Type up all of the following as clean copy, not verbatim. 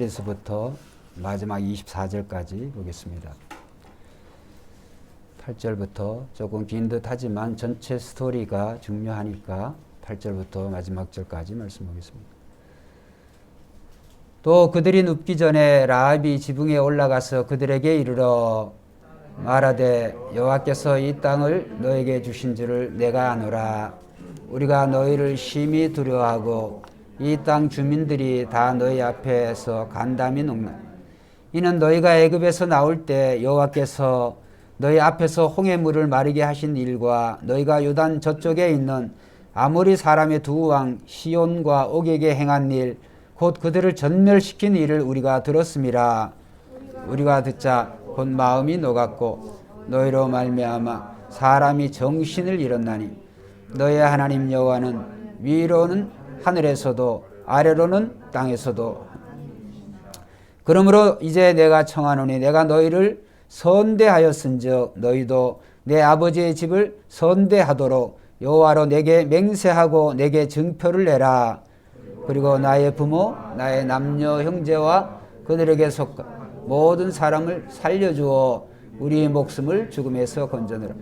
에서부터 마지막 24절까지 보겠습니다. 8절부터 조금 긴 듯 하지만 전체 스토리가 중요하니까 8절부터 마지막 절까지 말씀하겠습니다. 또 그들이 눕기 전에 라합이 지붕에 올라가서 그들에게 이르러 말하되 여호와께서 이 땅을 너에게 주신 줄을 내가 아노라. 우리가 너희를 심히 두려워하고 이 땅 주민들이 다 너희 앞에서 간담이 녹나. 이는 너희가 애굽에서 나올 때 여호와께서 너희 앞에서 홍해물을 마르게 하신 일과 너희가 요단 저쪽에 있는 아모리 사람의 두 왕 시온과 옥에게 행한 일, 곧 그들을 전멸시킨 일을 우리가 들었음이라. 우리가 듣자 곧 마음이 녹았고 너희로 말미암아 사람이 정신을 잃었나니 너희의 하나님 여호와는 위로는 하늘에서도 아래로는 땅에서도. 그러므로 이제 내가 청하노니 내가 너희를 선대하였은즉 너희도 내 아버지의 집을 선대하도록 여호와로 내게 맹세하고 내게 증표를 내라. 그리고 나의 부모 나의 남녀 형제와 그들에게 속한 모든 사람을 살려주어 우리의 목숨을 죽음에서 건져내라.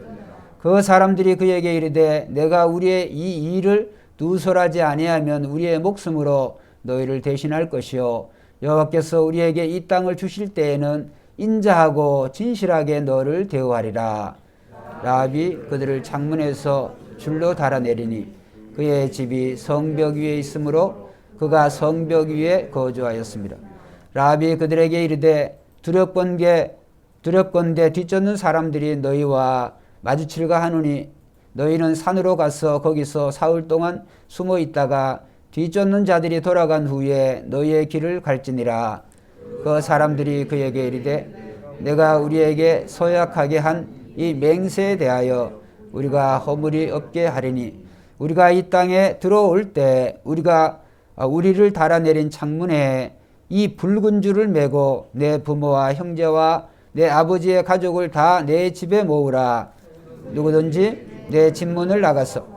그 사람들이 그에게 이르되 내가 우리의 이 일을 누설하지 아니하면 우리의 목숨으로 너희를 대신할 것이요 여호와께서 우리에게 이 땅을 주실 때에는 인자하고 진실하게 너를 대우하리라. 라합이 그들을 창문에서 줄로 달아내리니 그의 집이 성벽 위에 있으므로 그가 성벽 위에 거주하였습니다. 라합이 그들에게 이르되 두렵건대 뒤쫓는 사람들이 너희와 마주칠까 하노니 너희는 산으로 가서 거기서 사흘 동안 숨어 있다가 뒤쫓는 자들이 돌아간 후에 너희의 길을 갈지니라. 그 사람들이 그에게 이르되 내가 우리에게 서약하게 한 이 맹세에 대하여 우리가 허물이 없게 하리니 우리가 이 땅에 들어올 때 우리를 달아내린 창문에 이 붉은 줄을 메고 내 부모와 형제와 내 아버지의 가족을 다 내 집에 모으라. 누구든지 내 집문을 나가서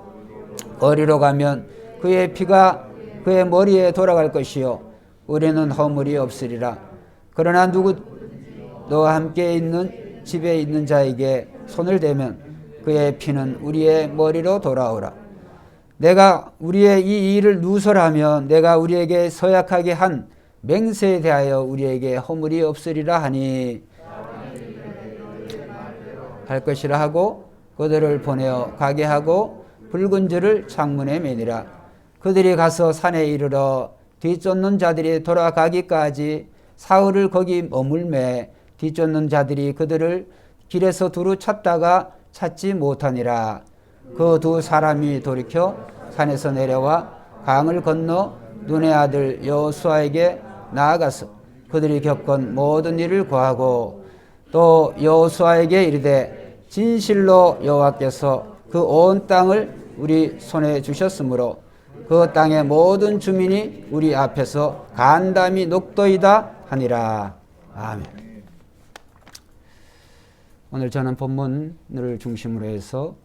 어리로 가면 그의 피가 그의 머리에 돌아갈 것이요 우리는 허물이 없으리라. 그러나 누구 너와 함께 있는 집에 있는 자에게 손을 대면 그의 피는 우리의 머리로 돌아오라. 내가 우리의 이 일을 누설하면 내가 우리에게 서약하게 한 맹세에 대하여 우리에게 허물이 없으리라 하니 할 것이라 하고 그들을 보내어 가게 하고 붉은 줄을 창문에 매니라. 그들이 가서 산에 이르러 뒤쫓는 자들이 돌아가기까지 사흘을 거기 머물매 뒤쫓는 자들이 그들을 길에서 두루 찾다가 찾지 못하니라. 그 두 사람이 돌이켜 산에서 내려와 강을 건너 눈의 아들 여호수아에게 나아가서 그들이 겪은 모든 일을 고하고 또 여호수아에게 이르되 진실로 여호와께서 그 온 땅을 우리 손에 주셨으므로 그 땅의 모든 주민이 우리 앞에서 간담이 녹도이다 하니라. 아멘. 오늘 저는 본문을 중심으로 해서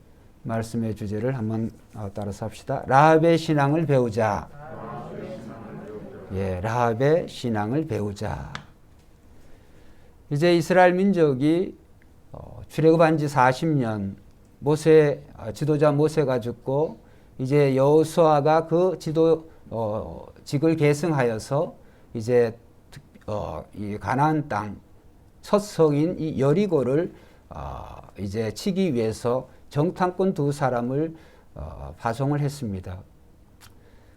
말씀의 주제를 한번 따라서 합시다. 라합의 신앙을 배우자. 라합의 신앙을 배우자. 이제 이스라엘 민족이 출애굽한 지 40년 지도자 모세가 죽고 이제 여호수아가 그 직을 계승하여서 이제 이 가나안 땅 첫 성인 이 여리고를 이제 치기 위해서 정탐꾼 두 사람을 파송을 했습니다.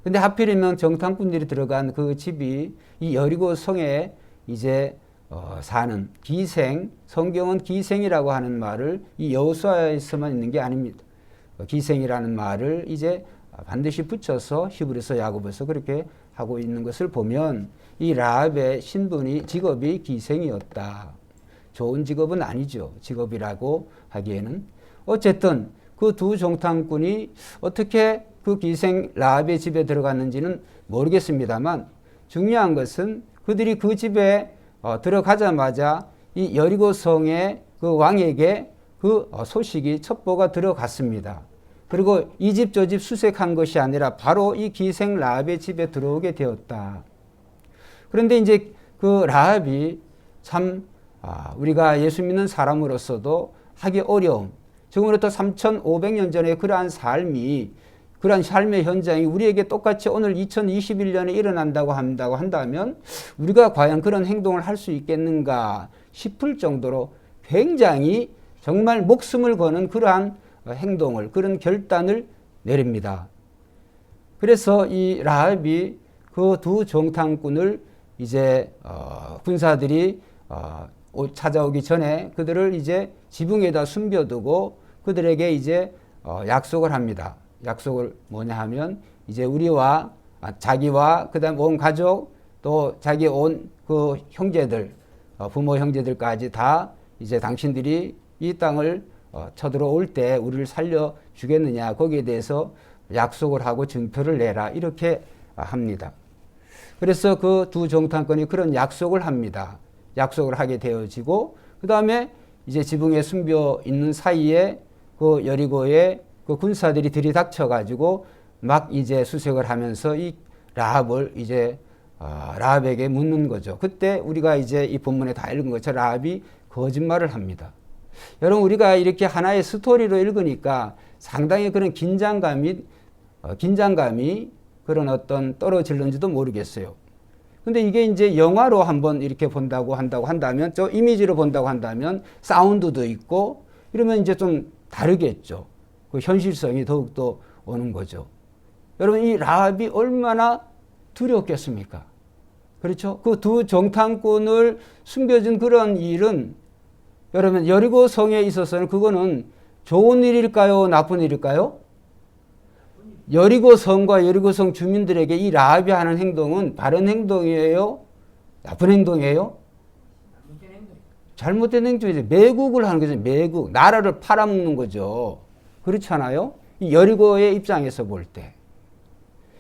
근데 하필이면 정탐꾼들이 들어간 그 집이 이 여리고 성에 이제 사는 기생, 성경은 기생이라고 하는 말을 이 여호수아에서만 있는 게 아닙니다. 기생이라는 말을 이제 반드시 붙여서 히브리서 야고보서 그렇게 하고 있는 것을 보면 이 라합의 직업이 기생이었다. 좋은 직업은 아니죠. 직업이라고 하기에는. 어쨌든 그 두 정탐꾼이 어떻게 그 기생 라합의 집에 들어갔는지는 모르겠습니다만 중요한 것은 그들이 그 집에 들어가자마자 이 여리고 성의 그 왕에게 그 소식이 첩보가 들어갔습니다. 그리고 이 집 저 집 수색한 것이 아니라 바로 이 기생 라합의 집에 들어오게 되었다. 그런데 이제 그 라합이 참 우리가 예수 믿는 사람으로서도 하기 어려움, 지금으로부터 3,500년 전에 그러한 삶의 현장이 우리에게 똑같이 오늘 2021년에 일어난다고 한다면 우리가 과연 그런 행동을 할 수 있겠는가 싶을 정도로 굉장히 정말 목숨을 거는 그러한 행동을, 그런 결단을 내립니다. 그래서 이 라합이 그 두 정탐꾼을 이제 군사들이 찾아오기 전에 그들을 이제 지붕에다 숨겨두고 그들에게 이제 약속을 합니다. 약속을 뭐냐 하면 이제 우리와 자기와 그다음 온 가족 또 자기 온 그 형제들 부모 형제들까지 다 이제 당신들이 이 땅을 쳐들어올 때 우리를 살려 주겠느냐 거기에 대해서 약속을 하고 증표를 내라 이렇게 합니다. 그래서 그 두 정탐꾼이 그런 약속을 합니다. 약속을 하게 되어지고 그 다음에 이제 지붕에 숨겨 있는 사이에 그 여리고의 그 군사들이 들이닥쳐 막 이제 수색을 하면서 이 라합을 이제 라합에게 묻는 거죠. 그때 우리가 이제 이 본문에 다 읽은 것처럼 라합이 거짓말을 합니다. 여러분 우리가 이렇게 하나의 스토리로 읽으니까 상당히 그런 긴장감이 그런 어떤 떨어질는지도 모르겠어요. 근데 이게 이제 영화로 한번 이렇게 한다고 한다면, 저 이미지로 본다고 한다면 사운드도 있고 이러면 이제 좀 다르겠죠. 그 현실성이 더욱더 오는 거죠. 여러분 이 라합이 얼마나 두려웠겠습니까? 그렇죠? 그 두 정탐꾼을 숨겨준 그런 일은 여러분 여리고 성에 있어서는 그거는 좋은 일일까요? 나쁜 일일까요? 여리고 성과 여리고 성 주민들에게 이 라합이 하는 행동은 바른 행동이에요? 나쁜 행동이에요? 잘못된 행동이죠. 매국을 하는 거죠. 매국. 나라를 팔아먹는 거죠. 그렇잖아요? 이 여리고의 입장에서 볼 때.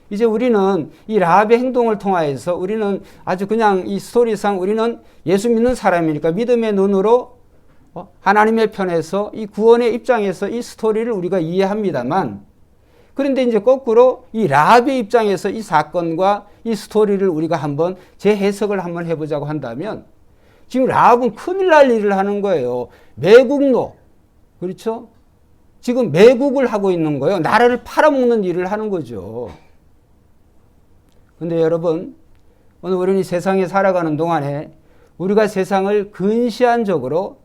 이제 우리는 이 라합의 행동을 통하여서 우리는 아주 그냥 이 스토리상 우리는 예수 믿는 사람이니까 믿음의 눈으로 하나님의 편에서 이 구원의 입장에서 이 스토리를 우리가 이해합니다만 그런데 이제 거꾸로 이 라합의 입장에서 이 사건과 이 스토리를 우리가 한번 재해석을 한번 해보자고 한다면 지금 라합은 큰일 날 일을 하는 거예요. 매국노. 그렇죠? 지금 매국을 하고 있는 거예요. 나라를 팔아먹는 일을 하는 거죠. 근데 여러분 오늘 우리는 이 세상에 살아가는 동안에 우리가 세상을 근시안적으로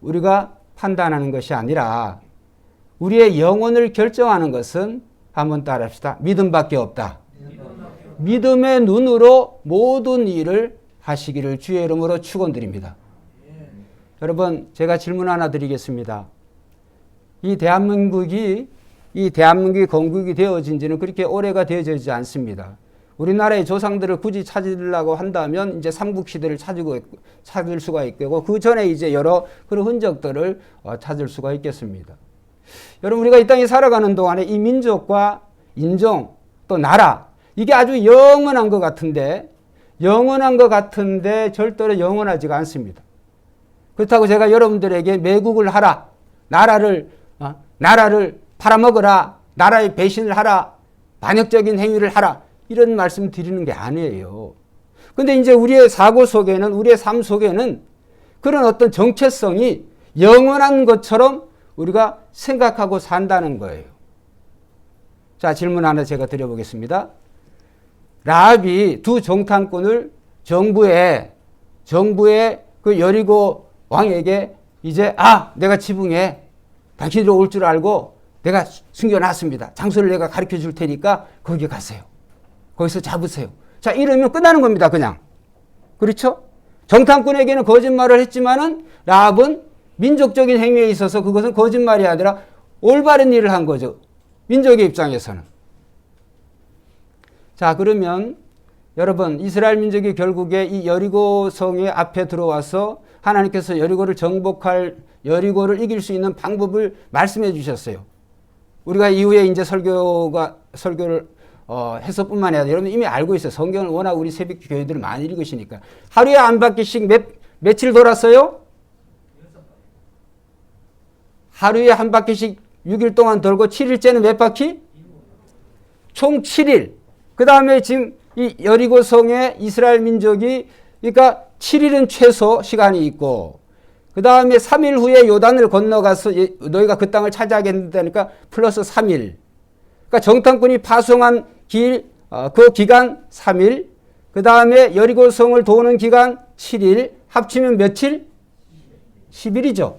우리가 판단하는 것이 아니라 우리의 영혼을 결정하는 것은 한번 따라합시다. 믿음밖에 없다. 믿음의 눈으로 모든 일을 하시기를 주의 이름으로 축원드립니다. 여러분 제가 질문 하나 드리겠습니다. 이 대한민국이 건국이 되어진 지는 그렇게 오래가 되어지지 않습니다. 우리나라의 조상들을 굳이 찾으려고 한다면 이제 삼국시대를 찾을 수가 있고 그 전에 이제 여러 그런 흔적들을 찾을 수가 있겠습니다. 여러분 우리가 이 땅에 살아가는 동안에 이 민족과 인종 또 나라 이게 아주 영원한 것 같은데 절대로 영원하지가 않습니다. 그렇다고 제가 여러분들에게 매국을 하라, 나라를 팔아먹어라, 나라의 배신을 하라, 반역적인 행위를 하라 이런 말씀 드리는 게 아니에요. 근데 이제 우리의 사고 속에는 우리의 삶 속에는 그런 어떤 정체성이 영원한 것처럼 우리가 생각하고 산다는 거예요. 자, 질문 하나 제가 드려보겠습니다. 라합이 두 정탐꾼을 정부의 그 여리고 왕에게 이제 내가 지붕에 당신들이 올 줄 알고 내가 숨겨놨습니다. 장소를 내가 가르쳐 줄 테니까 거기 가세요. 거기서 잡으세요. 자, 이러면 끝나는 겁니다. 그냥. 그렇죠? 정탐꾼에게는 거짓말을 했지만은 라합은 민족적인 행위에 있어서 그것은 거짓말이 아니라 올바른 일을 한 거죠. 민족의 입장에서는. 자, 그러면 여러분 이스라엘 민족이 결국에 이 여리고 성의 앞에 들어와서 하나님께서 여리고를 이길 수 있는 방법을 말씀해 주셨어요. 우리가 이후에 이제 설교를 해서뿐만 아니라 여러분 이미 알고 있어요. 성경을 워낙 우리 새벽 교회들을 많이 읽으시니까. 하루에 한 바퀴씩 며칠 돌았어요? 하루에 한 바퀴씩 6일 동안 돌고 7일째는 몇 바퀴? 총 7일. 그 다음에 지금 이 여리고성에 이스라엘 민족이 그러니까 7일은 최소 시간이 있고 그 다음에 3일 후에 요단을 건너가서 너희가 그 땅을 차지하겠다니까 플러스 3일. 그러니까 정탐꾼이 파송한 그 기간 3일, 그 다음에 여리고성을 도는 기간 7일, 합치면 며칠? 10일이죠.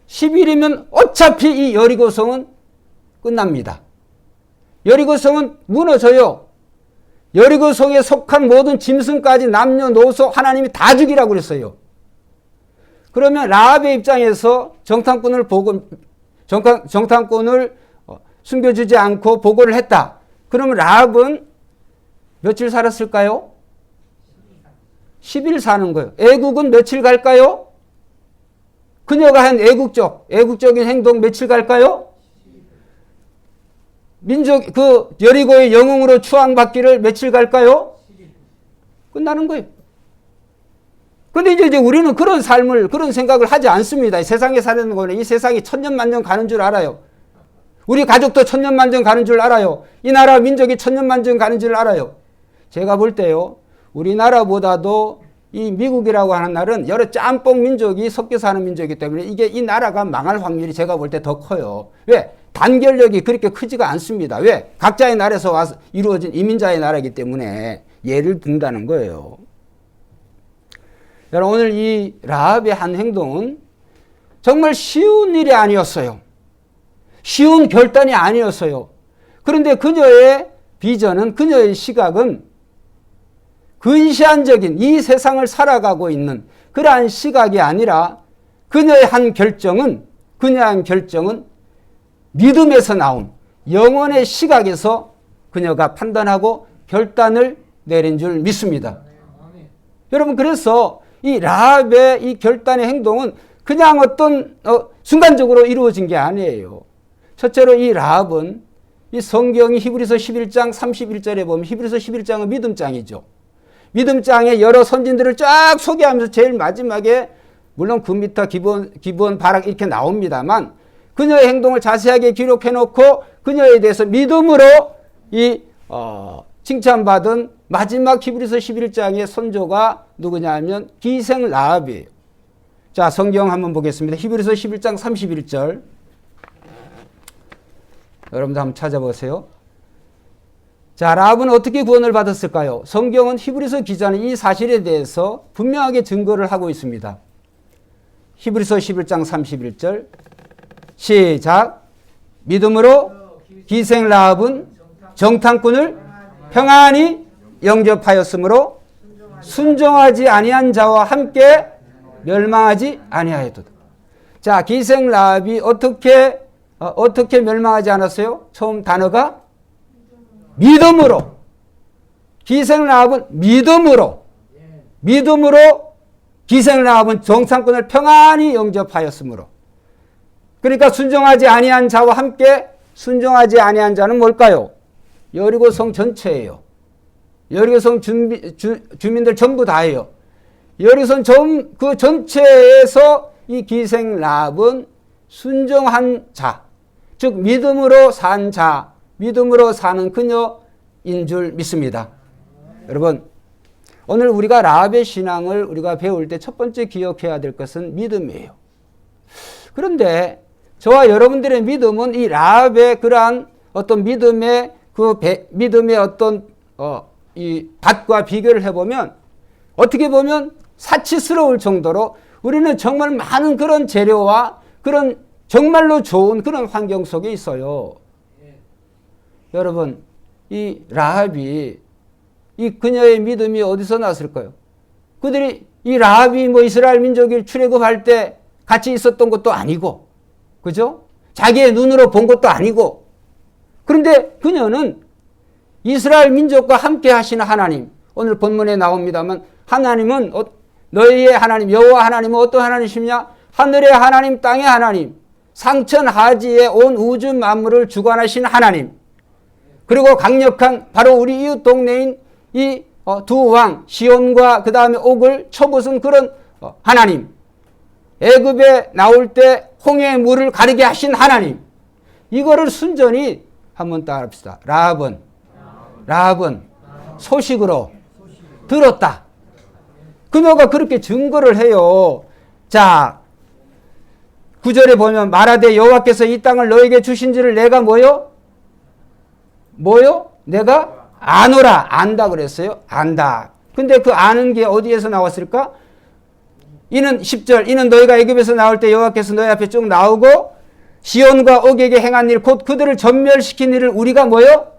10일이면 어차피 이 여리고성은 끝납니다. 여리고성은 무너져요. 여리고성에 속한 모든 짐승까지 남녀노소 하나님이 다 죽이라고 그랬어요. 그러면 라합의 입장에서 정탐꾼을 숨겨주지 않고 보고를 했다. 그러면 라합은 며칠 살았을까요? 10일 사는 거예요. 애국은 며칠 갈까요? 그녀가 한 애국적인 행동 며칠 갈까요? 여리고의 영웅으로 추앙받기를 며칠 갈까요? 끝나는 거예요. 근데 이제 우리는 그런 생각을 하지 않습니다. 세상에 사는 거는 이 세상이 천년만년 가는 줄 알아요. 우리 가족도 천년만년 가는 줄 알아요. 이 나라 민족이 천년만년 가는 줄 알아요. 제가 볼 때요, 우리나라보다도 이 미국이라고 하는 나라는 여러 짬뽕 민족이 섞여 사는 민족이기 때문에 이 나라가 망할 확률이 제가 볼 때 더 커요. 왜? 단결력이 그렇게 크지가 않습니다. 왜? 각자의 나라에서 와서 이루어진 이민자의 나라이기 때문에 예를 든다는 거예요. 여러분, 오늘 이 라합의 한 행동은 정말 쉬운 일이 아니었어요. 쉬운 결단이 아니었어요. 그런데 그녀의 비전은, 그녀의 시각은 근시안적인 이 세상을 살아가고 있는 그러한 시각이 아니라 그녀의 한 결정은 믿음에서 나온 영혼의 시각에서 그녀가 판단하고 결단을 내린 줄 믿습니다. 여러분, 그래서 이 라합의 이 결단의 행동은 그냥 어떤 순간적으로 이루어진 게 아니에요. 첫째로 이 라합은 이 성경이 히브리서 11장 31절에 보면 히브리서 11장은 믿음장이죠. 믿음장에 여러 선진들을 쫙 소개하면서 제일 마지막에 물론 9m 기본 바락 이렇게 나옵니다만 그녀의 행동을 자세하게 기록해 놓고 그녀에 대해서 믿음으로 칭찬받은 마지막 히브리서 11장의 선조가 누구냐면 기생 라합이에요. 자, 성경 한번 보겠습니다. 히브리서 11장 31절. 여러분들 한번 찾아보세요. 자, 라합은 어떻게 구원을 받았을까요? 성경은 히브리서 기자는 이 사실에 대해서 분명하게 증거를 하고 있습니다. 히브리서 11장 31절. 시작. 믿음으로 기생 라합은 정탐꾼을 평안히 영접하였으므로 순종하지 아니한 자와 함께 멸망하지 아니하였도다. 자, 기생 라합이 어떻게 멸망하지 않았어요? 처음 단어가 믿음으로. 기생 라합은 믿음으로 기생 라합은 정탐꾼을 평안히 영접하였으므로. 그러니까 순종하지 아니한 자와 함께, 순종하지 아니한 자는 뭘까요? 여리고성 전체예요. 여리고성 주민들 전부 다예요. 여리고성 그 전체에서 이 기생 라합은 순종한 자, 즉 믿음으로 산 자, 믿음으로 사는 그녀인 줄 믿습니다. 여러분, 오늘 우리가 라합의 신앙을 우리가 배울 때 첫 번째 기억해야 될 것은 믿음이에요. 그런데 저와 여러분들의 믿음은 이 라합의 그러한 어떤 믿음의 어떤 이 밭과 비교를 해보면 어떻게 보면 사치스러울 정도로 우리는 정말 많은 그런 재료와 그런 정말로 좋은 그런 환경 속에 있어요. 여러분, 이 라합이 이 그녀의 믿음이 어디서 났을까요? 이 라합이 이스라엘 민족이 출애굽할 때 같이 있었던 것도 아니고, 그죠? 자기의 눈으로 본 것도 아니고, 그런데 그녀는 이스라엘 민족과 함께 하시는 하나님, 오늘 본문에 나옵니다만 하나님은 너희의 하나님 여호와 하나님은 어떤 하나님이시냐? 하늘의 하나님, 땅의 하나님, 상천하지의 온 우주 만물을 주관하신 하나님, 그리고 강력한 바로 우리 이웃 동네인 이 두 왕 시온과 그 다음에 옥을 쳐부순 그런 하나님, 애굽에 나올 때 홍해의 물을 가리게 하신 하나님, 이거를 순전히 한번 따라합시다. 라합은 소식으로 들었다. 그녀가 그렇게 증거를 해요. 자, 9절에 보면 말하되 여호와께서 이 땅을 너에게 주신지를 내가 뭐요? 내가 아노라. 안다 그랬어요. 안다. 근데 그 아는 게 어디에서 나왔을까? 이는 10절 이는 너희가 애굽에서 나올 때 여호와께서 너희 앞에 쭉 나오고 시온과 옥에게 행한 일 곧 그들을 전멸시킨 일을 우리가 뭐요?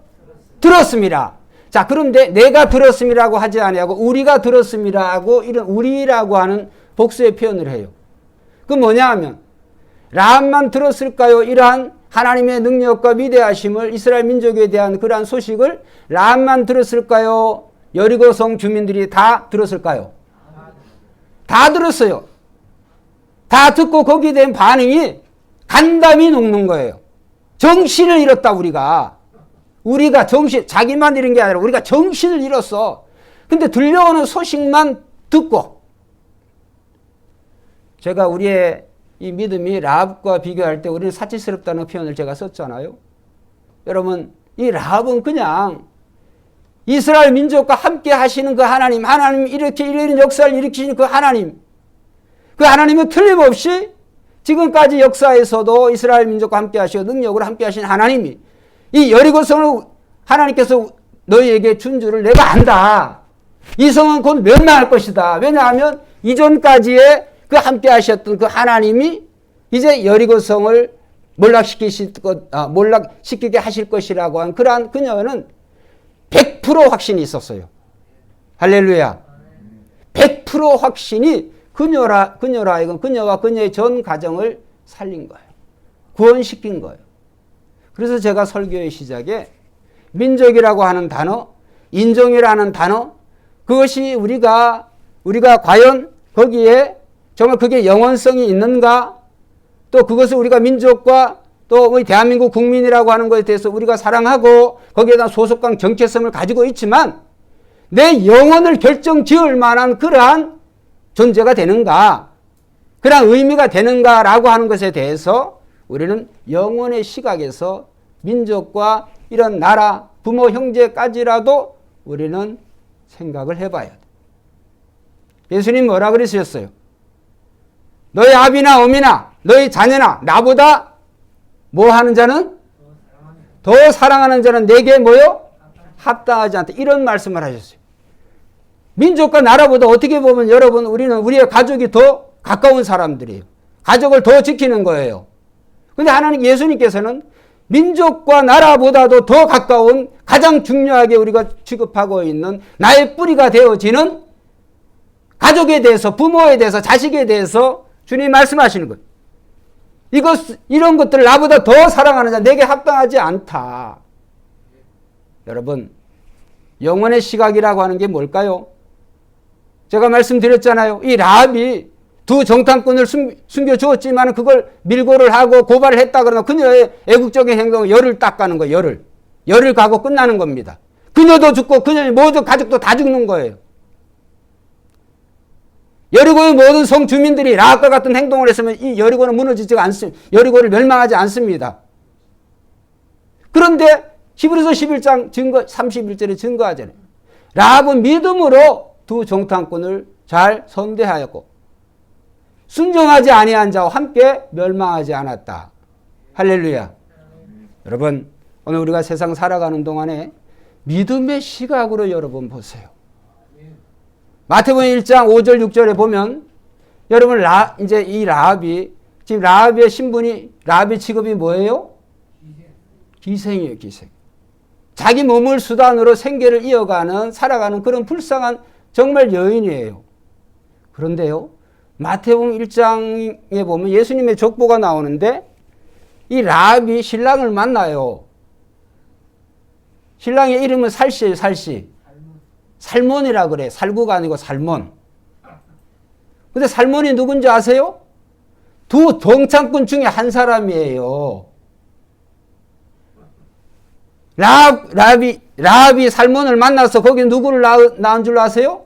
들었습니다. 자, 그런데 내가 들었음이라고 하지 아니하고 우리가 들었음이라고 이런 우리라고 하는 복수의 표현을 해요. 그 뭐냐 하면 라합만 들었을까요? 이러한 하나님의 능력과 위대하심을 이스라엘 민족에 대한 그러한 소식을 라합만 들었을까요? 여리고성 주민들이 다 들었을까요? 다 들었어요. 다 듣고 거기에 대한 반응이 간담이 녹는 거예요. 정신을 잃었다 우리가 정신, 자기만 잃은 게 아니라 우리가 정신을 잃었어. 근데 들려오는 소식만 듣고. 제가 우리의 이 믿음이 라합과 비교할 때 우리는 사치스럽다는 표현을 제가 썼잖아요. 여러분, 이 라합은 그냥 이스라엘 민족과 함께 하시는 그 하나님 이렇게 이런 역사를 일으키시는 그 하나님은 틀림없이 지금까지 역사에서도 이스라엘 민족과 함께 하시고 능력으로 함께 하신 하나님이 이 여리고성을 하나님께서 너희에게 준 줄을 내가 안다. 이 성은 곧 멸망할 것이다. 왜냐하면 이전까지의 그 함께 하셨던 그 하나님이 이제 여리고성을 몰락시키게 하실 것이라고 한 그러한 그녀는 100% 확신이 있었어요. 할렐루야. 100% 확신이 그녀와 그녀의 전 가정을 살린 거예요. 구원시킨 거예요. 그래서 제가 설교의 시작에 민족이라고 하는 단어, 인종이라는 단어, 그것이 우리가 과연 거기에 정말 그게 영원성이 있는가? 또 그것을 우리가 민족과 또 우리 대한민국 국민이라고 하는 것에 대해서 우리가 사랑하고 거기에다 소속감, 정체성을 가지고 있지만 내 영혼을 결정 지을 만한 그러한 존재가 되는가? 그러한 의미가 되는가라고 하는 것에 대해서 우리는 영혼의 시각에서 민족과 이런 나라, 부모, 형제까지라도 우리는 생각을 해봐야 돼. 예수님 뭐라 그러셨어요? 너희 아비나 어미나 너희 자녀나 나보다 뭐 하는 자는? 더 사랑하는 자는 내게 뭐요? 합당하지 않다. 이런 말씀을 하셨어요. 민족과 나라보다 어떻게 보면 여러분 우리는 우리의 가족이 더 가까운 사람들이에요. 가족을 더 지키는 거예요. 근데 하나님 예수님께서는 민족과 나라보다도 더 가까운 가장 중요하게 우리가 취급하고 있는 나의 뿌리가 되어지는 가족에 대해서 부모에 대해서 자식에 대해서 주님이 말씀하시는 거예요. 이런 것들을 나보다 더 사랑하는 자 내게 합당하지 않다. 여러분 영혼의 시각이라고 하는 게 뭘까요? 제가 말씀드렸잖아요. 이 라합이 두 정탐꾼을 숨겨주었지만 그걸 밀고를 하고 고발을 했다 그러면 그녀의 애국적인 행동은 열을 딱 가는 거예요. 열을 가고 끝나는 겁니다. 그녀도 죽고 그녀의 모든 가족도 다 죽는 거예요. 여리고의 모든 성 주민들이 라합과 같은 행동을 했으면 이 여리고는 무너지지가 않습니다. 여리고를 멸망하지 않습니다. 그런데 히브리서 11장 31절에 증거하잖아요. 라합은 믿음으로 두 정탐꾼을 잘 선대하였고 순종하지 아니한 자와 함께 멸망하지 않았다. 할렐루야. 여러분 오늘 우리가 세상 살아가는 동안에 믿음의 시각으로 여러분 보세요. 마태복음 1장 5절 6절에 보면 여러분 이제 이 라합이 지금 라합의 신분이 라합의 직업이 뭐예요? 기생이에요. 기생. 자기 몸을 수단으로 생계를 이어가는 살아가는 그런 불쌍한 정말 여인이에요. 그런데요. 마태복음 1장에 보면 예수님의 족보가 나오는데 이 라합이 신랑을 만나요. 신랑의 이름은 살시예요. 살시. 살몬이라 그래. 살구가 아니고 살몬. 근데 살몬이 누군지 아세요? 두 정탐꾼 중에 한 사람이에요. 라합이 살몬을 만나서 거기 누구를 낳은 줄 아세요?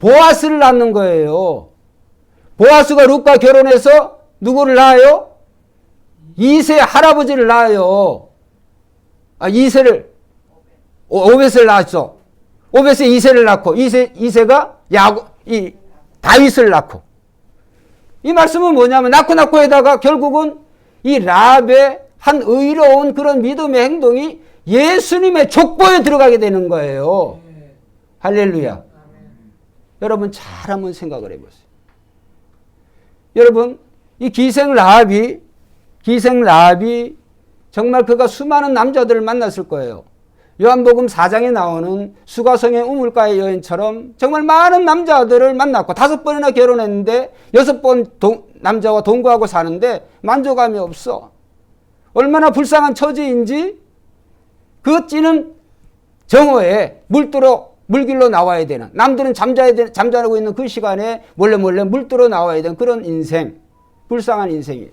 보아스를 낳는 거예요. 보아스가 룻과 결혼해서 누구를 낳아요? 이세 할아버지를 낳아요. 이세를 오벳을 낳았죠. 오벳에 이새를 낳고 이새가 다윗을 낳고. 이 말씀은 뭐냐면 낳고 해다가 결국은 이 라합의 한 의로운 그런 믿음의 행동이 예수님의 족보에 들어가게 되는 거예요. 할렐루야. 여러분 잘 한번 생각을 해보세요. 여러분 이 기생 라합이 정말 그가 수많은 남자들을 만났을 거예요. 요한복음 4장에 나오는 수가성의 우물가의 여인처럼 정말 많은 남자들을 만났고 5번이나 결혼했는데 6번 남자와 동거하고 사는데 만족감이 없어. 얼마나 불쌍한 처지인지 그 찌는 정오에 물길로 나와야 되는, 남들은 잠자고 있는 그 시간에 몰래 물들어 나와야 되는 그런 인생, 불쌍한 인생이에요.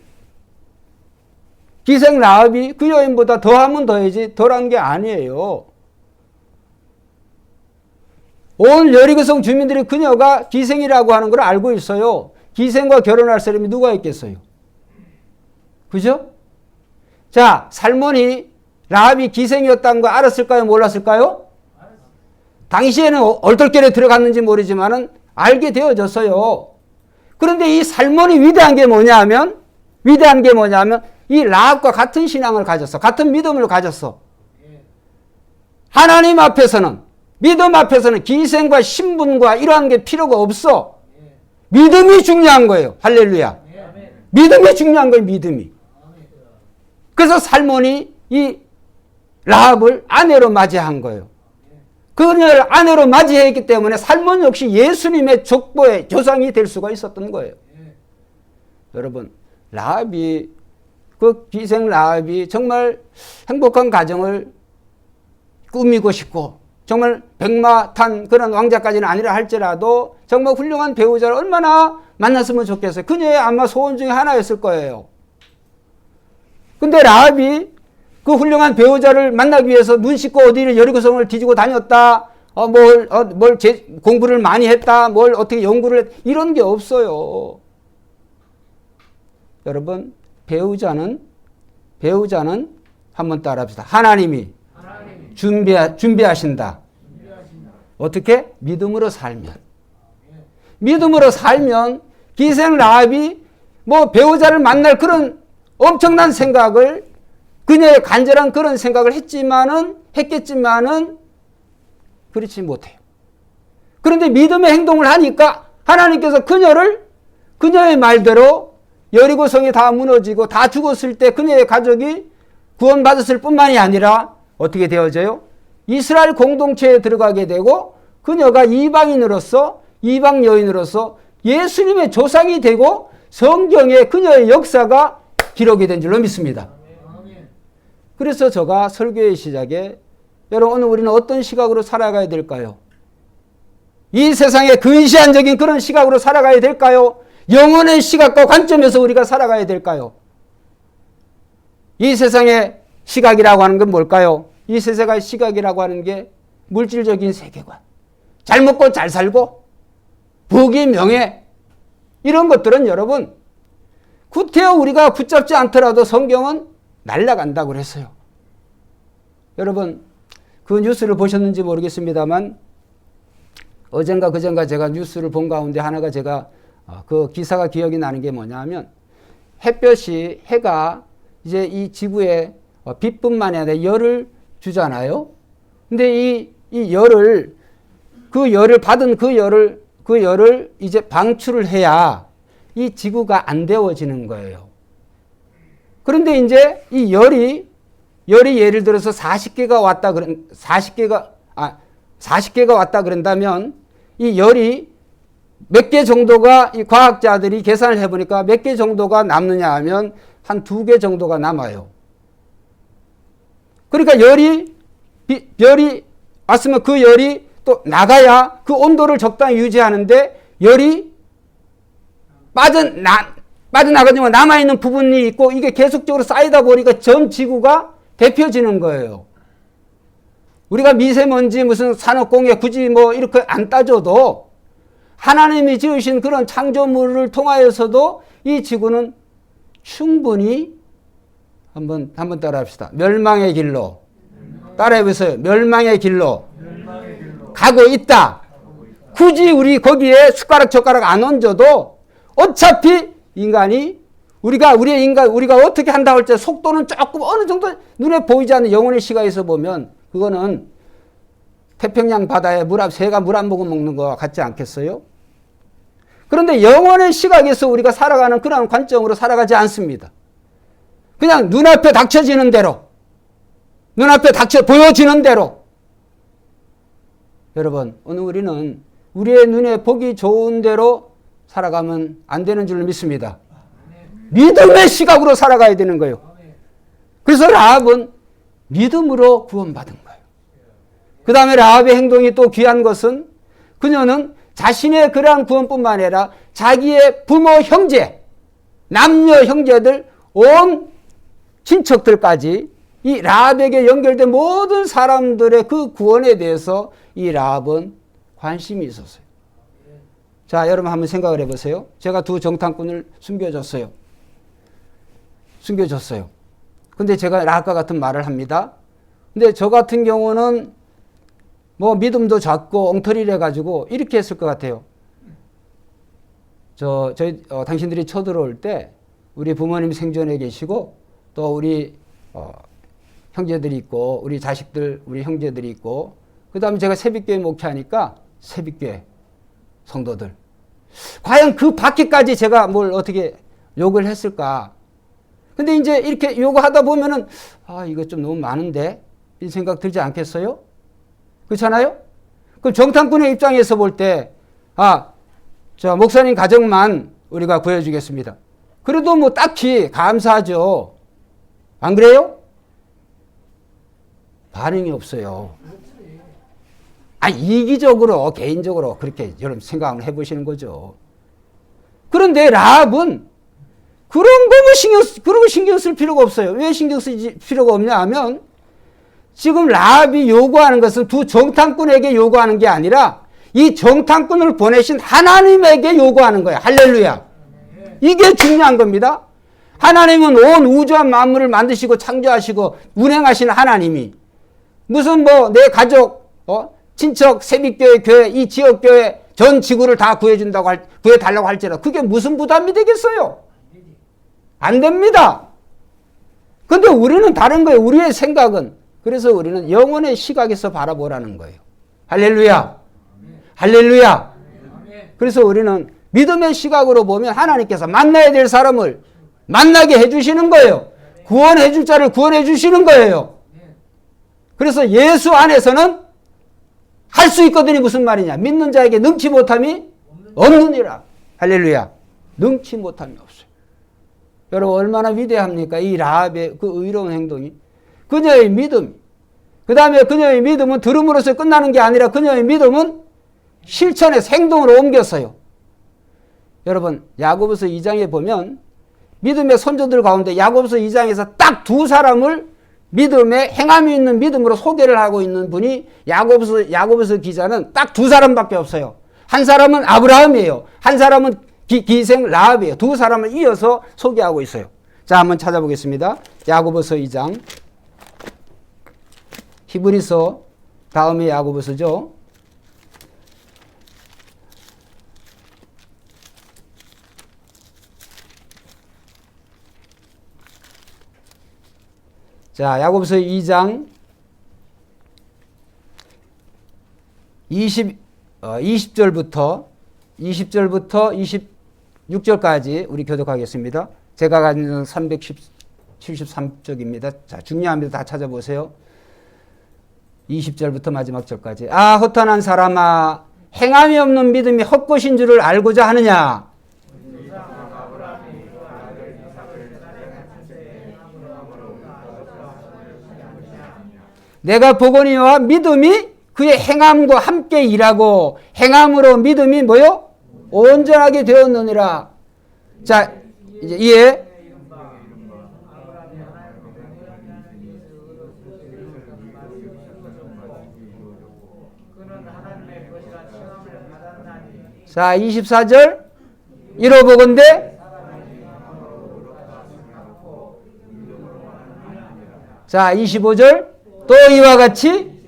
기생 라합이 그 여인보다 더하면 더해지 덜한 게 아니에요. 온 여리고성 주민들이 그녀가 기생이라고 하는 걸 알고 있어요. 기생과 결혼할 사람이 누가 있겠어요? 그죠? 자, 살몬이 라합이 기생이었다는 거 알았을까요? 몰랐을까요? 당시에는 얼떨결에 들어갔는지 모르지만은 알게 되어졌어요. 그런데 이 살몬이 위대한 게 뭐냐면 이 라합과 같은 신앙을 가졌어. 같은 믿음을 가졌어. 하나님 앞에서는, 믿음 앞에서는 기생과 신분과 이러한 게 필요가 없어. 믿음이 중요한 거예요. 할렐루야. 믿음이 중요한 거예요. 믿음이. 그래서 살몬이 이 라합을 아내로 맞이한 거예요. 그녀를 아내로 맞이했기 때문에 살몬 역시 예수님의 족보의 조상이 될 수가 있었던 거예요. 여러분, 그 기생 라합이 정말 행복한 가정을 꾸미고 싶고 정말 백마탄 그런 왕자까지는 아니라 할지라도 정말 훌륭한 배우자를 얼마나 만났으면 좋겠어요. 그녀의 아마 소원 중에 하나였을 거예요. 근데 라합이 그 훌륭한 배우자를 만나기 위해서 눈 씻고 어디를 여리고성을 뒤지고 다녔다. 공부를 많이 했다. 뭘 어떻게 연구를 이런 게 없어요. 여러분, 배우자는 한번 따라합시다. 하나님이 준비하신다. 어떻게? 믿음으로 살면 기생 라합이 배우자를 만날 그런 엄청난 생각을 그녀의 간절한 그런 생각을 했겠지만은 그렇지 못해요. 그런데 믿음의 행동을 하니까 하나님께서 그녀의 말대로 여리고성이 다 무너지고 다 죽었을 때 그녀의 가족이 구원받았을 뿐만이 아니라 어떻게 되어져요? 이스라엘 공동체에 들어가게 되고 그녀가 이방 여인으로서 예수님의 조상이 되고 성경에 그녀의 역사가 기록이 된 줄로 믿습니다. 그래서 제가 설교의 시작에 여러분 오늘 우리는 어떤 시각으로 살아가야 될까요? 이 세상에 근시안적인 그런 시각으로 살아가야 될까요? 영혼의 시각과 관점에서 우리가 살아가야 될까요? 이 세상의 시각이라고 하는 건 뭘까요? 이 세상의 시각이라고 하는 게 물질적인 세계관, 잘 먹고 잘 살고 부귀 명예 이런 것들은 여러분 구태여 우리가 붙잡지 않더라도 성경은 날아간다고 그랬어요. 여러분 그 뉴스를 보셨는지 모르겠습니다만 어젠가 그젠가 제가 뉴스를 본 가운데 하나가 제가 그 기사가 기억이 나는 게 뭐냐면 해가 이제 이 지구에 빛뿐만이 아니라 열을 주잖아요. 근데 이 열을 받은 그 열을 이제 방출을 해야 이 지구가 안 데워지는 거예요. 그런데 이제 이 열이 예를 들어서 40개가 왔다 그런다면 이 열이 몇 개 정도가 이 과학자들이 계산을 해보니까 몇 개 정도가 남느냐 하면 한 2개 정도가 남아요. 그러니까 별이 왔으면 그 열이 또 나가야 그 온도를 적당히 유지하는데 열이 빠져나가지만 남아있는 부분이 있고 이게 계속적으로 쌓이다 보니까 전 지구가 데펴지는 거예요. 우리가 미세먼지 무슨 산업공해 굳이 이렇게 안 따져도 하나님이 지으신 그런 창조물을 통하여서도 이 지구는 충분히 한번 따라 합시다. 멸망의 길로. 따라해보세요. 멸망의 길로. 가고 있다. 굳이 우리 거기에 숟가락 젓가락 안 얹어도 어차피 인간이 우리가 어떻게 한다 할 때 속도는 조금 어느 정도 눈에 보이지 않는 영혼의 시각에서 보면 그거는 태평양 바다에 새가 물 안 먹어 먹는 거 같지 않겠어요? 그런데 영혼의 시각에서 우리가 살아가는 그런 관점으로 살아가지 않습니다. 그냥 눈앞에 닥쳐지는 대로, 눈앞에 보여지는 대로. 여러분, 오늘 우리는 우리의 눈에 보기 좋은 대로 살아가면 안 되는 줄 믿습니다. 믿음의 시각으로 살아가야 되는 거예요. 그래서 라합은 믿음으로 구원받은 거예요. 그 다음에 라합의 행동이 또 귀한 것은 그녀는 자신의 그러한 구원뿐만 아니라 자기의 부모 형제, 남녀 형제들, 온 친척들까지 이 라합에게 연결된 모든 사람들의 그 구원에 대해서 이 라합은 관심이 있었어요. 자, 여러분 한번 생각을 해보세요. 제가 두 정탐꾼을 숨겨줬어요. 근데 제가 라합과 같은 말을 합니다. 근데 저 같은 경우는 뭐 믿음도 작고 엉터리를 해가지고 이렇게 했을 것 같아요. 당신들이 쳐들어올 때 우리 부모님 생존해 계시고 또 우리 형제들이 있고 우리 자식들, 우리 형제들이 있고 그 다음에 제가 새벽교회 목회하니까 새벽교회 성도들. 과연 그 밖에까지 제가 뭘 어떻게 욕을 했을까? 근데 이제 이렇게 요구하다 보면은 이거 좀 너무 많은데 이 생각 들지 않겠어요? 그렇잖아요? 그 정탐꾼의 입장에서 볼 때 저 목사님 가정만 우리가 구해주겠습니다. 그래도 뭐 딱히 감사하죠. 안 그래요? 반응이 없어요. 이기적으로 개인적으로 그렇게 여러분 생각을 해보시는 거죠. 그런데 라합은 그런 거 신경 쓸 필요가 없어요. 왜 신경 쓸 필요가 없냐 하면 지금 라합이 요구하는 것은 두 정탐꾼에게 요구하는 게 아니라 이 정탐꾼을 보내신 하나님에게 요구하는 거예요. 할렐루야. 이게 중요한 겁니다. 하나님은 온 우주와 만물을 만드시고 창조하시고 운행하시는 하나님이 무슨 내 가족, 친척, 새벽교회, 교회, 이 지역교회 전 지구를 다 구해달라고 할지라도 그게 무슨 부담이 되겠어요? 안 됩니다. 근데 우리는 다른 거예요. 우리의 생각은. 그래서 우리는 영혼의 시각에서 바라보라는 거예요. 할렐루야. 할렐루야. 그래서 우리는 믿음의 시각으로 보면 하나님께서 만나야 될 사람을 만나게 해주시는 거예요. 구원해 줄 자를 구원해 주시는 거예요. 그래서 예수 안에서는 할 수 있거든요. 무슨 말이냐. 믿는 자에게 능치 못함이 없느니라. 할렐루야. 능치 못함이 없어요. 여러분 얼마나 위대합니까? 이 라합의 그 의로운 행동이. 그녀의 믿음. 그 다음에 그녀의 믿음은 들음으로써 끝나는 게 아니라 그녀의 믿음은 실천에서 행동으로 옮겼어요. 여러분 야고보서 2장에 보면 믿음의 선조들 가운데 야고보서 2장에서 딱 두 사람을 믿음에 행함이 있는 믿음으로 소개를 하고 있는 분이 야고보서 기자는 딱 두 사람밖에 없어요. 한 사람은 아브라함이에요. 한 사람은 기생 라합이에요. 두 사람을 이어서 소개하고 있어요. 자, 한번 찾아보겠습니다. 야고보서 2장. 히브리서 다음에 야고보서죠. 자, 야고보서 2장 20절부터 26절까지 우리 교독하겠습니다. 제가 가진 373쪽입니다. 자, 중요합니다. 다 찾아보세요. 20절부터 마지막 절까지. 허탄한 사람아, 행함이 없는 믿음이 헛것인 줄을 알고자 하느냐? 내가 보거니와 믿음이 그의 행함과 함께 일하고 행함으로 믿음이 뭐요? 온전하게 되었느니라. 자, 이제 이해. 자, 24절. 이로보건대. 자, 25절. 또 이와 같이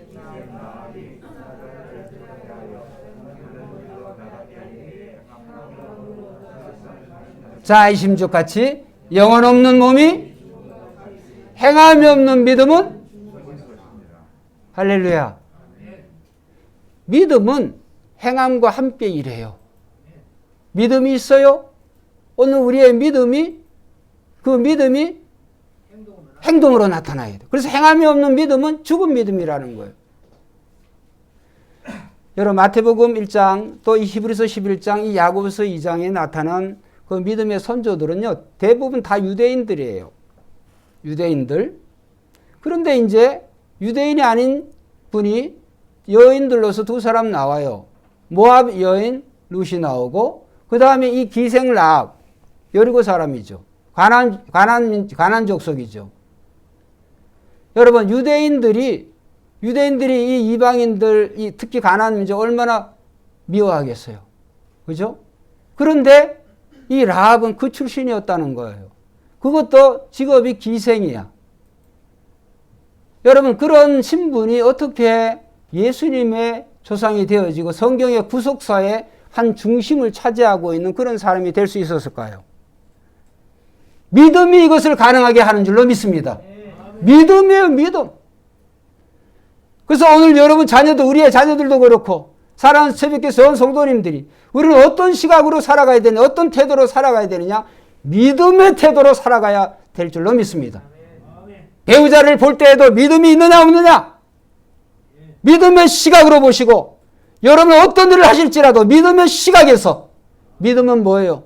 자이심죽같이 영혼 없는 몸이 행함이 없는 믿음은 할렐루야. 믿음은 행함과 함께 일해요. 믿음이 있어요? 오늘 우리의 믿음이 그 믿음이 행동으로 나타나야 돼요. 그래서 행함이 없는 믿음은 죽은 믿음이라는 거예요. 여러분 마태복음 1장 또 이 히브리서 11장 이 야고보서 2장에 나타난 그 믿음의 선조들은요 대부분 다 유대인들이에요. 유대인들. 그런데 이제 유대인이 아닌 분이 여인들로서 두 사람 나와요. 모압 여인 룻이 나오고 그 다음에 이 기생 라합 여리고 사람이죠. 가나안 족속이죠. 여러분 유대인들이 이 이방인들 특히 가나안 민족 얼마나 미워하겠어요. 그죠? 그런데 이 라합은 그 출신이었다는 거예요. 그것도 직업이 기생이야. 여러분 그런 신분이 어떻게 예수님의 조상이 되어지고 성경의 구속사의 한 중심을 차지하고 있는 그런 사람이 될 수 있었을까요? 믿음이 이것을 가능하게 하는 줄로 믿습니다. 믿음이에요, 믿음. 그래서 오늘 여러분 자녀도 우리의 자녀들도 그렇고 사랑하는 새벽교회 성도님들이 우리는 어떤 시각으로 살아가야 되느냐, 어떤 태도로 살아가야 되느냐, 믿음의 태도로 살아가야 될 줄로 믿습니다. 배우자를 볼 때에도 믿음이 있느냐 없느냐 믿음의 시각으로 보시고 여러분 어떤 일을 하실지라도 믿음의 시각에서 믿음은 뭐예요?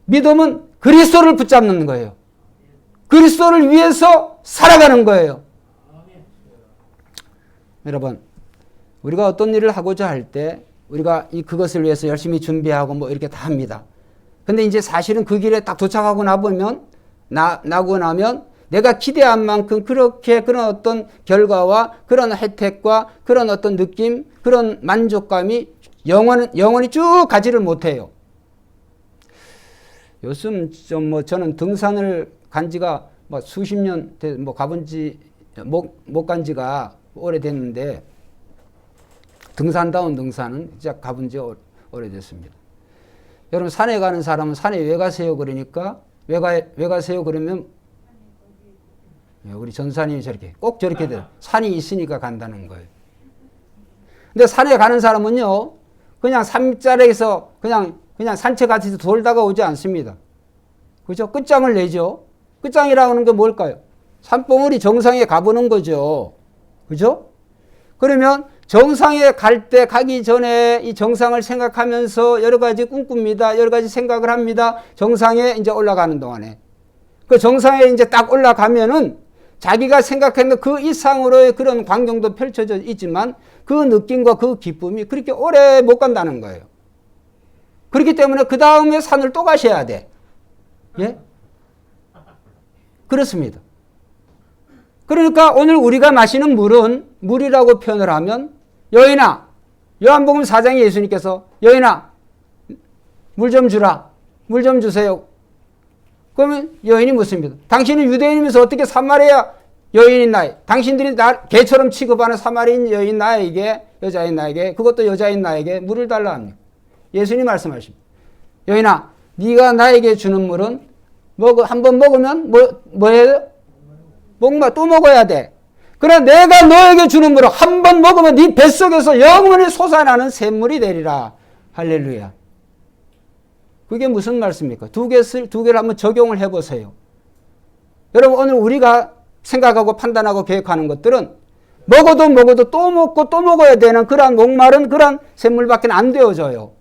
믿음은 그리스도를 붙잡는 거예요. 그리스도를 위해서 살아가는 거예요. 여러분 우리가 어떤 일을 하고자 할 때 우리가 그것을 위해서 열심히 준비하고 뭐 이렇게 다 합니다. 근데 이제 사실은 그 길에 딱 도착하고 나고 나면 내가 기대한 만큼 그렇게 그런 어떤 결과와 그런 혜택과 그런 어떤 느낌, 그런 만족감이 영원히 쭉 가지를 못해요. 요즘 좀 저는 등산을 간 지가 수십 년 못 간 지가 오래됐는데 등산다운 등산은 진짜 가본 지 오래됐습니다. 여러분 산에 가는 사람은 산에 왜 가세요? 그러니까 왜 가세요? 그러면 우리 전사님이 꼭 저렇게 돼요. 산이 있으니까 간다는 거예요. 근데 산에 가는 사람은요, 그냥 산자락에서 그냥 산책하듯이 돌다가 오지 않습니다. 그죠? 끝장을 내죠. 끝장이라고 하는 게 뭘까요? 산봉우리 정상에 가보는 거죠. 그죠? 그러면 정상에 가기 전에 이 정상을 생각하면서 여러 가지 꿈꿉니다. 여러 가지 생각을 합니다. 정상에 이제 올라가는 동안에. 그 정상에 이제 딱 올라가면은 자기가 생각했는 그 이상으로의 그런 광경도 펼쳐져 있지만 그 느낌과 그 기쁨이 그렇게 오래 못 간다는 거예요. 그렇기 때문에 그 다음에 산을 또 가셔야 돼. 예? 그렇습니다. 그러니까 오늘 우리가 마시는 물은 물이라고 표현을 하면 여인아, 요한복음 4장에 예수님께서 여인아, 물 좀 주라. 물 좀 주세요. 그러면 여인이 묻습니다. 당신은 유대인이면서 어떻게 사마리아 여인인 나에게, 당신들이 개처럼 취급하는 사마리아인 여인 나에게, 여자인 나에게, 그것도 여자인 나에게 물을 달라 합니다. 예수님 말씀하십니다. 여인아, 네가 나에게 주는 물은 한번 먹으면 뭐예요? 목마 또 먹어야 돼. 그러나 내가 너에게 주는 물을 한 번 먹으면 네 뱃속에서 영원히 솟아나는 샘물이 되리라. 할렐루야. 그게 무슨 말씀입니까? 두 개를 한번 적용을 해보세요. 여러분 오늘 우리가 생각하고 판단하고 계획하는 것들은 먹어도 또 먹고 또 먹어야 되는 그러한 목마른 그러한 샘물밖에 안 되어져요.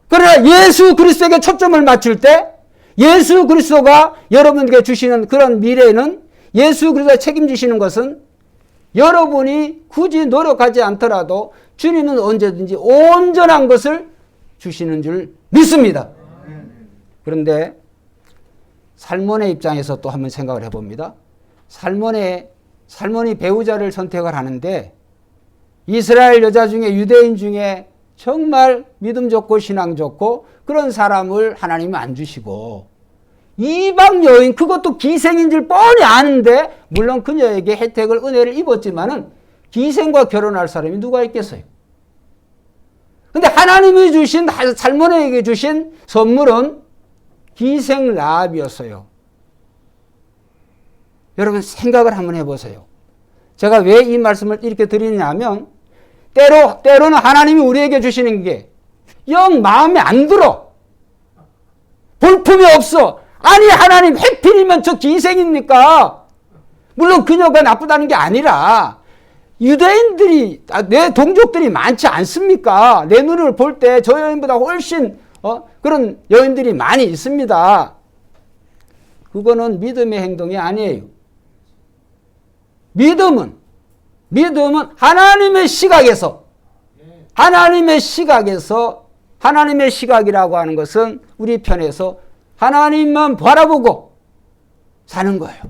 그러나 예수 그리스도에게 초점을 맞출 때 예수 그리스도가 여러분에게 주시는 그런 미래는 예수 그리스도가 책임지시는 것은 여러분이 굳이 노력하지 않더라도 주님은 언제든지 온전한 것을 주시는 줄 믿습니다. 그런데 살몬의 입장에서 또 한번 생각을 해봅니다. 살몬이 배우자를 선택을 하는데 이스라엘 여자 중에 유대인 중에 정말 믿음 좋고 신앙 좋고 그런 사람을 하나님은 안 주시고 이방 여인 그것도 기생인 줄 뻔히 아는데 물론 그녀에게 혜택을 은혜를 입었지만은 기생과 결혼할 사람이 누가 있겠어요? 근데 하나님이 주신, 살몬에게 주신 선물은 기생 라합이었어요. 여러분 생각을 한번 해보세요. 제가 왜 이 말씀을 이렇게 드리냐면 때로는 하나님이 우리에게 주시는 게 영 마음에 안 들어. 볼품이 없어. 아니 하나님 해필이면 저 기생입니까? 물론 그녀가 나쁘다는 게 아니라 유대인들이 내 동족들이 많지 않습니까? 내 눈을 볼 때 저 여인보다 훨씬 그런 여인들이 많이 있습니다. 그거는 믿음의 행동이 아니에요. 믿음은 하나님의 시각이라고 하는 것은 우리 편에서 하나님만 바라보고 사는 거예요.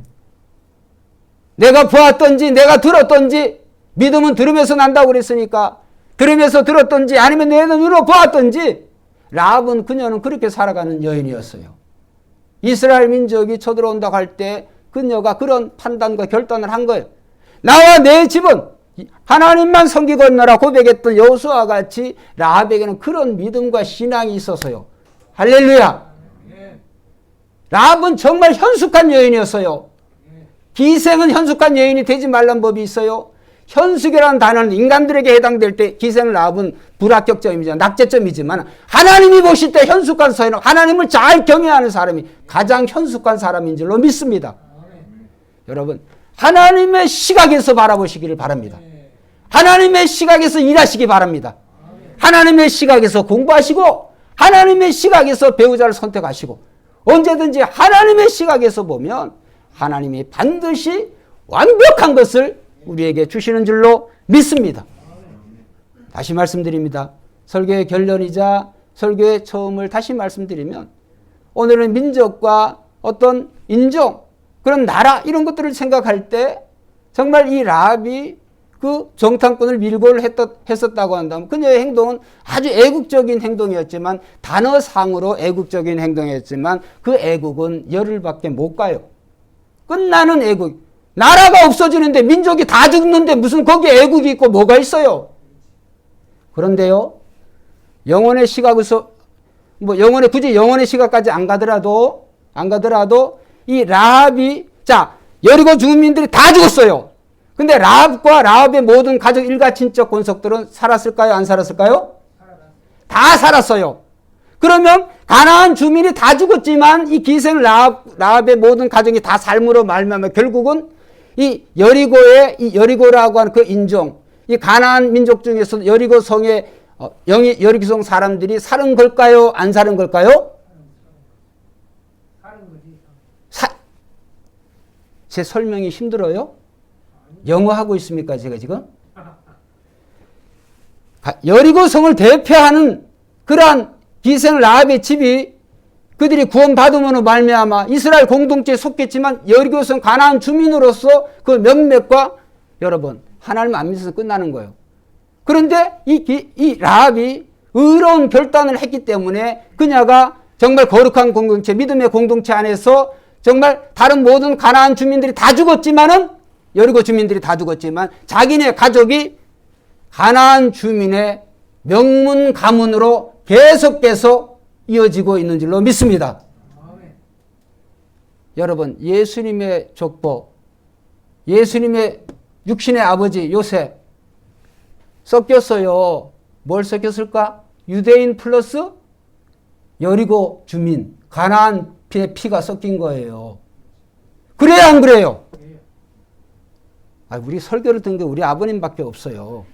내가 보았던지 내가 들었던지, 믿음은 들으면서 난다고 그랬으니까 들으면서 들었던지 아니면 내 눈으로 보았던지, 라합은 그녀는 그렇게 살아가는 여인이었어요. 이스라엘 민족이 쳐들어온다고 할 때 그녀가 그런 판단과 결단을 한 거예요. 나와 내 집은 하나님만 섬기겠노라 고백했던 여호수아와 같이 라합에게는 그런 믿음과 신앙이 있어서요. 할렐루야. 라합은 정말 현숙한 여인이었어요. 기생은 현숙한 여인이 되지 말란 법이 있어요. 현숙이라는 단어는 인간들에게 해당될 때 기생 라합은 불합격점이죠. 낙제점이지만 하나님이 보실 때 현숙한 사람은 하나님을 잘 경외하는 사람이 가장 현숙한 사람인 줄로 믿습니다. 여러분 하나님의 시각에서 바라보시기를 바랍니다. 하나님의 시각에서 일하시기 바랍니다. 하나님의 시각에서 공부하시고 하나님의 시각에서 배우자를 선택하시고 언제든지 하나님의 시각에서 보면 하나님이 반드시 완벽한 것을 우리에게 주시는 줄로 믿습니다. 다시 말씀드립니다. 설교의 결론이자 설교의 처음을 다시 말씀드리면 오늘은 민족과 어떤 인종, 그런 나라 이런 것들을 생각할 때 정말 이 라합이 그 정탐꾼을 밀고를 했었다고 한다면 그녀의 행동은 아주 애국적인 행동이었지만, 단어상으로 애국적인 행동이었지만 그 애국은 열흘밖에 못 가요. 끝나는 애국. 나라가 없어지는데 민족이 다 죽는데 무슨 거기에 애국이 있고 뭐가 있어요? 그런데요, 영혼의 시각에서 굳이 영혼의 시각까지 안 가더라도 이 라합이, 여리고 주민들이 다 죽었어요. 근데 라합과 라합의 모든 가족 일가 친척 권속들은 살았을까요? 안 살았을까요? 다 살았어요. 그러면 가나안 주민이 다 죽었지만 이 기생 라합의 모든 가정이 다 삶으로 말미암아 결국은 이 여리고라고 하는 그 인종, 이 가나안 민족 중에서 여리고 성의 여리고 성 사람들이 사는 걸까요? 안 사는 걸까요? 제 설명이 힘들어요? 영어 하고 있습니까, 제가 지금? 여리고 성을 대표하는 그러한 기생 라합의 집이 그들이 구원받음으로 말미암아 이스라엘 공동체에 속했지만 여리고성 가나안 주민으로서 그 명맥과 여러분 하나님 안 믿어서 끝나는 거예요. 그런데 이 라합이 의로운 결단을 했기 때문에 그녀가 정말 거룩한 공동체, 믿음의 공동체 안에서 정말 다른 모든 가나안 주민들이 다 죽었지만은, 여리고 주민들이 다 죽었지만 자기네 가족이 가나안 주민의 명문 가문으로 계속해서 이어지고 있는 줄로 믿습니다. 여러분, 예수님의 족보, 예수님의 육신의 아버지 요셉 섞였어요. 뭘 섞였을까? 유대인 플러스 여리고 주민, 가나안 피가 섞인 거예요. 그래요, 안 그래요? 우리 설교를 듣는 게 우리 아버님밖에 없어요.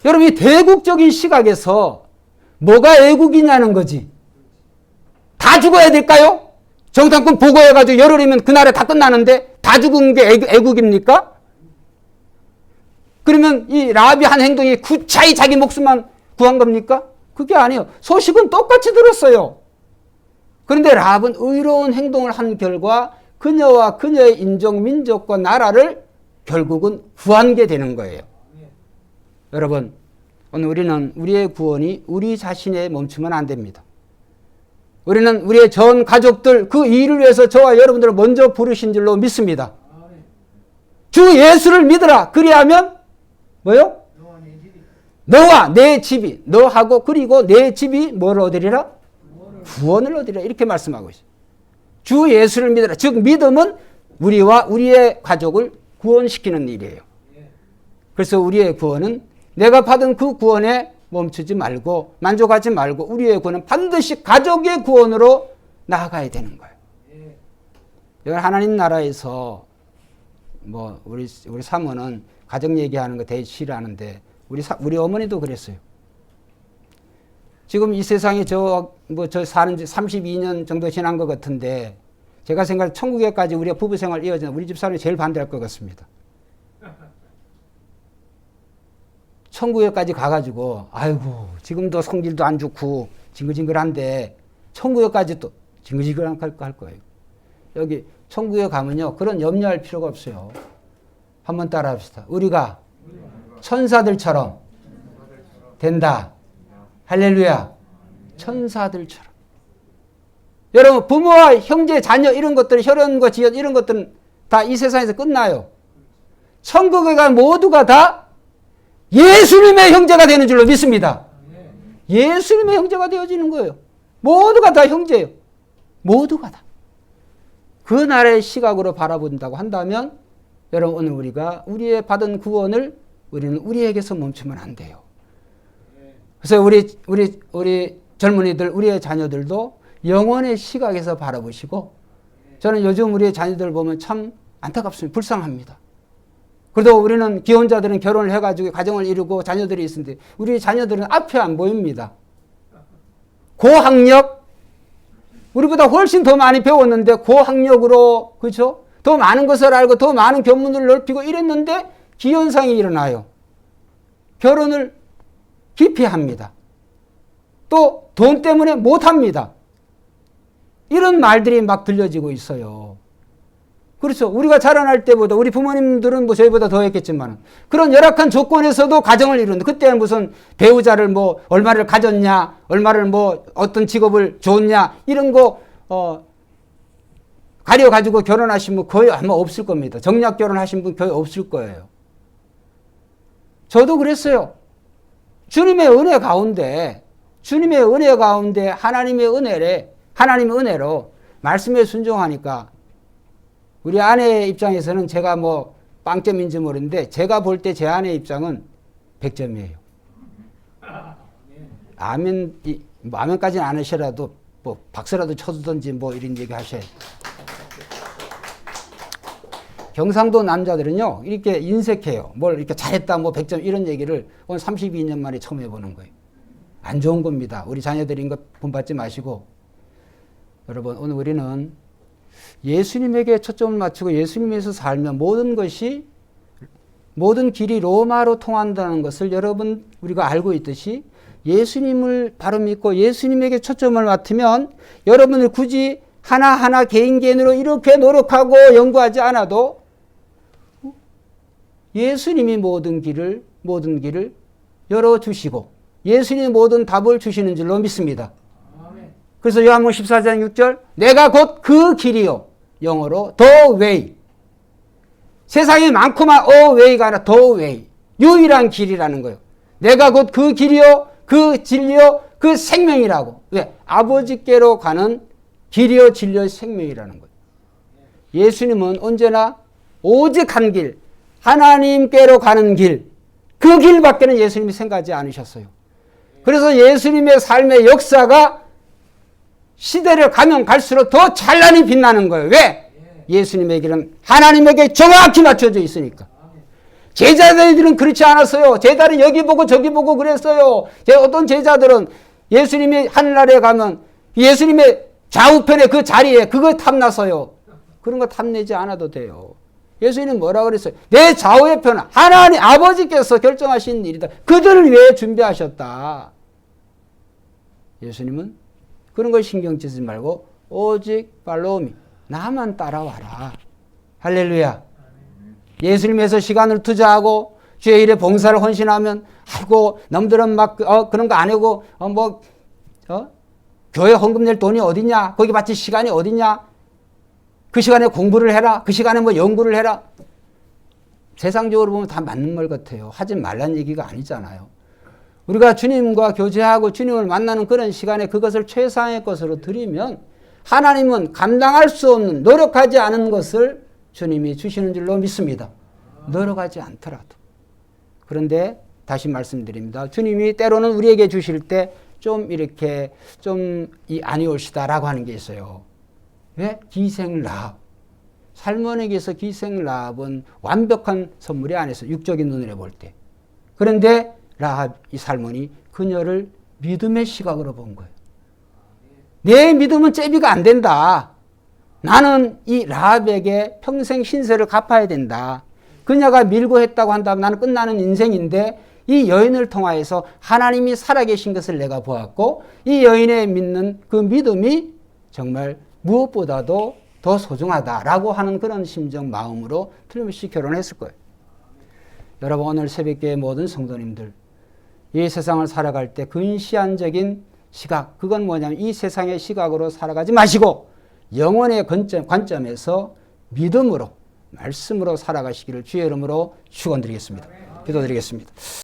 여러분, 이 대국적인 시각에서 뭐가 애국이냐는 거지. 다 죽어야 될까요? 정탐꾼 보고해가지고 열흘이면 그날에 다 끝나는데 다 죽은 게 애국입니까? 그러면 이 라합이 한 행동이 구차히 자기 목숨만 구한 겁니까? 그게 아니에요. 소식은 똑같이 들었어요. 그런데 라합은 의로운 행동을 한 결과 그녀와 그녀의 인종, 민족과 나라를 결국은 구한 게 되는 거예요. 여러분, 오늘 우리는 우리의 구원이 우리 자신에 멈추면 안 됩니다. 우리는 우리의 전 가족들 그 일을 위해서 저와 여러분들을 먼저 부르신 줄로 믿습니다. 주 예수를 믿으라. 그리하면 뭐요? 너와 내 집이, 너하고 그리고 내 집이 뭘 얻으리라? 구원을 얻으리라. 이렇게 말씀하고 있어요. 주 예수를 믿으라. 즉 믿음은 우리와 우리의 가족을 구원시키는 일이에요. 그래서 우리의 구원은 내가 받은 그 구원에 멈추지 말고 만족하지 말고 우리의 구원은 반드시 가족의 구원으로 나아가야 되는 거예요. 이건 하나님 나라에서 뭐 우리 사모는 가정 얘기하는 거 되게 싫어하는데 우리 어머니도 그랬어요. 지금 이 세상에 저 사는 지 32년 정도 지난 것 같은데 제가 생각할 천국에까지 우리가 부부 생활 이어지는 우리 집 사람이 제일 반대할 것 같습니다. 천국에까지 가가지고 아이고 지금도 성질도 안 좋고 징글징글한데 천국에까지 또 징글징글할 거예요. 여기 천국에 가면요 그런 염려할 필요가 없어요. 한번 따라 합시다. 우리가 천사들처럼 된다. 할렐루야. 천사들처럼. 여러분 부모와 형제 자녀 이런 것들 혈연과 지연 이런 것들은 다 이 세상에서 끝나요. 천국에 간 모두가 다 예수님의 형제가 되는 줄로 믿습니다. 예수님의 형제가 되어지는 거예요. 모두가 다 형제예요. 모두가 다. 그 나라의 시각으로 바라본다고 한다면 여러분 오늘 우리가 우리의 받은 구원을 우리는 우리에게서 멈추면 안 돼요. 그래서 우리 젊은이들 우리의 자녀들도 영혼의 시각에서 바라보시고 저는 요즘 우리의 자녀들 보면 참 안타깝습니다. 불쌍합니다. 그래도 우리는 기혼자들은 결혼을 해가지고 가정을 이루고 자녀들이 있는데 우리 자녀들은 앞이 안 보입니다. 고학력 우리보다 훨씬 더 많이 배웠는데 고학력으로 그렇죠? 더 많은 것을 알고 더 많은 견문을 넓히고 이랬는데 기현상이 일어나요. 결혼을 기피합니다. 또 돈 때문에 못합니다. 이런 말들이 막 들려지고 있어요. 그렇죠. 우리가 자라날 때보다 우리 부모님들은 뭐 저희보다 더 했겠지만 그런 열악한 조건에서도 가정을 이루는데 그때는 무슨 배우자를 뭐 얼마를 가졌냐 얼마를 뭐 어떤 직업을 줬냐 이런 거 가려가지고 결혼하신 분 거의 아마 없을 겁니다. 정략 결혼하신 분 거의 없을 거예요. 저도 그랬어요. 주님의 은혜 가운데 하나님의 은혜로 말씀에 순종하니까 우리 아내의 입장에서는 제가 뭐 빵점인지 모르는데 제가 볼 때 제 아내의 입장은 100점이에요. 아멘까지는 안 하시라도 뭐 박수라도 쳐주든지 뭐 이런 얘기 하셔야 돼요. 경상도 남자들은요 이렇게 인색해요. 뭘 이렇게 잘했다 뭐 100점 이런 얘기를 오늘 32년 만에 처음 해보는 거예요. 안 좋은 겁니다. 우리 자녀들인 것 본받지 마시고 여러분 오늘 우리는 예수님에게 초점을 맞추고 예수님에서 살면 모든 길이 로마로 통한다는 것을 여러분 우리가 알고 있듯이 예수님을 바로 믿고 예수님에게 초점을 맞추면 여러분을 굳이 하나하나 개인으로 이렇게 노력하고 연구하지 않아도 예수님이 모든 길을 열어주시고 예수님이 모든 답을 주시는 줄로 믿습니다. 그래서 요한복음 14장 6절 내가 곧 그 길이요. 영어로 the way. 세상에 많고만 a way가 아니라 the way. 유일한 길이라는 거예요. 내가 곧 그 길이요. 그 진리요. 그 생명이라고. 왜? 아버지께로 가는 길이요 진리요 생명이라는 거예요. 예수님은 언제나 오직 한 길. 하나님께로 가는 길. 그 길밖에는 예수님이 생각하지 않으셨어요. 그래서 예수님의 삶의 역사가 시대를 가면 갈수록 더 찬란히 빛나는 거예요. 왜? 예수님의 길은 하나님에게 정확히 맞춰져 있으니까. 제자들은 그렇지 않았어요. 제자들은 여기 보고 저기 보고 그랬어요. 어떤 제자들은 예수님이 하늘나라에 가면 예수님의 좌우편에 그 자리에 그거 탐나서요. 그런 거 탐내지 않아도 돼요. 예수님은 뭐라 그랬어요? 내 좌우의 편은 하나님 아버지께서 결정하신 일이다. 그들을 위해 준비하셨다. 예수님은 그런 걸 신경 쓰지 말고 오직 follow me. 나만 따라와라. 할렐루야. 예수님에서 시간을 투자하고 주의 일에 봉사를 헌신하면 아이고 남들은 막 그런 거 안 하고 교회 헌금 낼 돈이 어디냐? 거기 바칠 시간이 어디냐? 그 시간에 공부를 해라. 그 시간에 뭐 연구를 해라. 세상적으로 보면 다 맞는 말 같아요. 하지 말란 얘기가 아니잖아요. 우리가 주님과 교제하고 주님을 만나는 그런 시간에 그것을 최상의 것으로 드리면 하나님은 감당할 수 없는 노력하지 않은 것을 주님이 주시는 줄로 믿습니다. 노력하지 않더라도. 그런데 다시 말씀드립니다. 주님이 때로는 우리에게 주실 때 좀 이렇게 좀 아니올시다라고 하는 게 있어요. 왜? 기생라합. 살몬에게서 기생라합은 완벽한 선물이 아니었어요. 육적인 눈으로 볼 때. 그런데 라합, 이 살몬이 그녀를 믿음의 시각으로 본 거예요. 내 믿음은 제비가 안 된다. 나는 이 라합에게 평생 신세를 갚아야 된다. 그녀가 밀고 했다고 한다면 나는 끝나는 인생인데 이 여인을 통하여서 하나님이 살아계신 것을 내가 보았고 이 여인의 믿는 그 믿음이 정말 무엇보다도 더 소중하다라고 하는 그런 심정 마음으로 틀림없이 결혼했을 거예요. 여러분 오늘 새벽교회 모든 성도님들 이 세상을 살아갈 때 근시안적인 시각 그건 뭐냐면 이 세상의 시각으로 살아가지 마시고 영혼의 관점에서 믿음으로 말씀으로 살아가시기를 주의 이름으로 축원드리겠습니다. 기도드리겠습니다.